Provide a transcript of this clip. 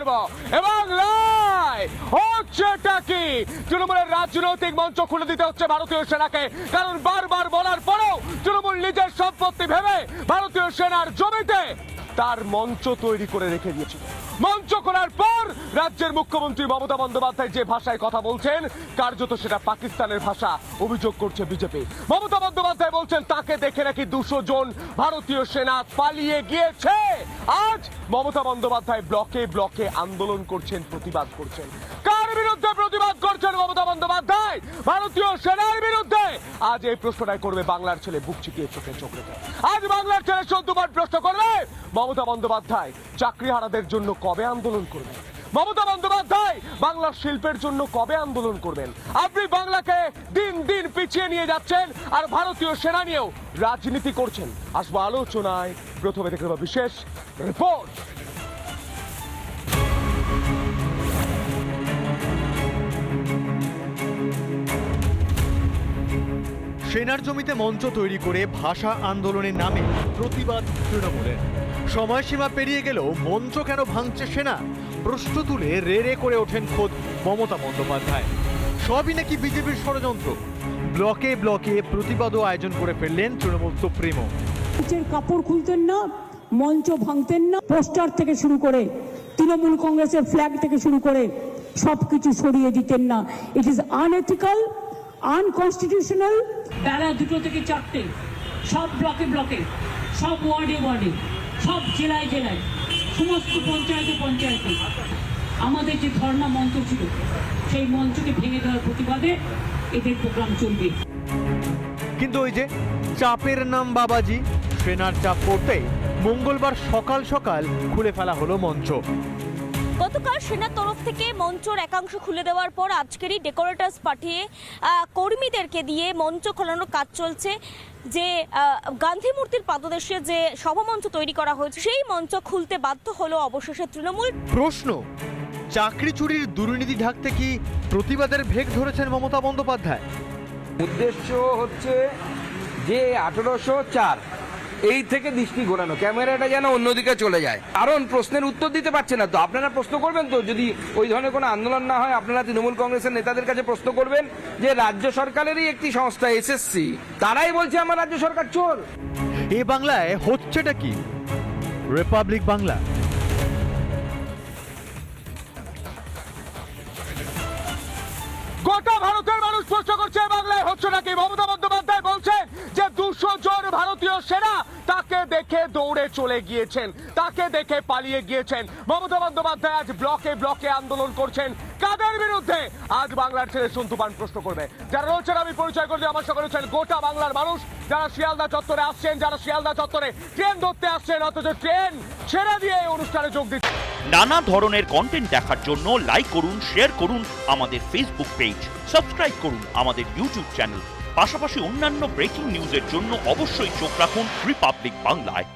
করব এবং হচ্ছেটা কি তৃণমূলের রাজনৈতিক মঞ্চ খুলে দিতে হচ্ছে ভারতীয় সেনাকে, কারণ বারবার বলার পরেও তৃণমূল নিজের সম্পত্তি ভেবে ভারতীয় সেনার জমিতে তার মঞ্চ তৈরি করে রেখে দিয়েছিল। মঞ্চ করার পর রাজ্যের মুখ্যমন্ত্রী মমতা বন্দ্যোপাধ্যায় যে ভাষায় কথা বলছেন কার্যত সেটা পাকিস্তানের ভাষা, অভিযোগ করছে বিজেপি। মমতা বন্দ্যোপাধ্যায় বলছেন তাকে দেখে নাকি 200 জন ভারতীয় সেনা পালিয়ে গিয়েছে। আজ মমতা বন্দ্যোপাধ্যায় ব্লকে ব্লকে আন্দোলন করছেন, প্রতিবাদ করছেন। কার বিরুদ্ধে প্রতিবাদ করছেন মমতা বন্দ্যোপাধ্যায়? ভারতীয় সেনার বিরুদ্ধে। আজ এই প্রশ্নটাই করবে বাংলার ছেলে, বুক চিকিয়ে চোখে চোখ রেখে। আজ বাংলার ছেলে সন্তুমান প্রশ্ন করবে মমতা বন্দ্যোপাধ্যায় চাকরিহারাদের জন্য কবে আন্দোলন করবেন? মমতা বন্দ্যোপাধ্যায় বাংলার শিল্পের জন্য কবে আন্দোলন করবেন? আপনি বাংলাকে দিন দিন পিছিয়ে নিয়ে যাচ্ছেন আর ভারতীয় সেনা নিয়েও রাজনীতি করছেন। আসবো আলোচনায়, প্রথমে দেখে নেব বিশেষ রিপোর্ট। সেনার জমিতে মঞ্চ তৈরি করে ভাষা আন্দোলনের নামে প্রতিবাদ তৃণমূলের। সময়সীমা পেরিয়ে গেলেও মঞ্চ কেন ভাঙছে সেনা? প্রশ্ন তুলে রে করে ওঠেন খোদ মমতা বন্দ্যোপাধ্যায়। সবই নাকি বিজেপির ষড়যন্ত্র। ব্লকে ব্লকে প্রতিবাদও আয়োজন করে ফেললেন তৃণমূল সুপ্রিমো। মঞ্চের কাপড় খুলতেন না, মঞ্চ ভাঙতেন না, পোস্টার থেকে শুরু করে তৃণমূল কংগ্রেসের ফ্ল্যাগ থেকে শুরু করে সবকিছু সরিয়ে দিতেন না। It is unethical, unconstitutional. বেলা 2 থেকে 4টে সব ব্লকে ব্লকে, সব ওয়ার্ডে ওয়ার্ডে, সব জেলায় জেলায়, সমস্ত পঞ্চায়েতে পঞ্চায়েতে আমাদের যে ধর্ণা মঞ্চ ছিল সেই মঞ্চকে ভেঙে দেওয়ার প্রতিবাদে এদের প্রোগ্রাম চলবে। কিন্তু ওই যে চাপের নাম বাবাজি, সেনার চাপ পড়তে মঙ্গলবার সকাল সকাল খুলে ফেলা হলো মঞ্চ। গতকাল সেনার তরফ থেকে মঞ্চর একাংশ খুলে দেওয়ার পর আজকেরই ডেকোরেটার্স পাঠিয়ে কর্মীদেরকে দিয়ে মঞ্চ খোলানোর কাজ চলছে। যে গান্ধী মূর্তির পাদদেশে যে সভামঞ্চ তৈরি করা হয়েছে সেই মঞ্চ খুলতে বাধ্য হলো অবশেষে তৃণমূল। প্রশ্ন, চাকরি চুরির দুর্নীতি ঢাকতে কি প্রতিবাদের ভেগ ধরেছেন মমতা বন্দ্যোপাধ্যায়? উদ্দেশ্য হচ্ছে যে 1804 এই থেকে দৃষ্টি ঘোরানো, ক্যামেরাটা যেন অন্যদিকে চলে যায়। কারণ প্রশ্নের উত্তর দিতে পারছে না তো। আপনারা প্রশ্ন করবেন তো, যদি ওই ধরনের কোনো আন্দোলন না হয় আপনারা তৃণমূল কংগ্রেসের নেতাদের কাছে প্রশ্ন করবেন যে রাজ্য সরকারেরই একটি সংস্থা এসএসসি, তারাই বলছে আমার রাজ্য সরকার চোর। এ বাংলায় হচ্ছেটা কি? রিপাবলিক বাংলা। গোটা ভারতের মানুষ প্রশ্ন করছে বাংলায় হচ্ছে নাকি? মমতা বন্দ্যোপাধ্যায় বলছেন যে 200 জন ভারতীয় সেনা তাকে দেখে দৌড়ে চলে গিয়েছেন, তাকে দেখে পালিয়ে গিয়েছেন। মমতা বন্দ্যোপাধ্যায় আজ ব্লকে ব্লকে আন্দোলন করছেন। কাদের বিরুদ্ধে? আজ বাংলার ছেলে সন্তুপান প্রশ্ন করবে। যারা রয়েছেন আমি পরিচয় করে আমার সঙ্গে রয়েছেন গোটা বাংলার মানুষ, যারা শিয়ালদা চত্বরে আসছেন, যারা শিয়ালদা চত্বরে ট্রেন ধরতে আসছেন অথচ ট্রেন ছেড়ে দিয়ে এই অনুষ্ঠানে যোগ দিচ্ছেন। নানা ধরনের কন্টেন্ট দেখার জন্য লাইক করুন, শেয়ার করুন আমাদের ফেসবুক পেজ, সাবস্ক্রাইব করুন আমাদের ইউটিউব চ্যানেল। পাশাপাশি অন্যান্য ব্রেকিং নিউজের জন্য অবশ্যই চোখ রাখুন রিপাবলিক বাংলায়।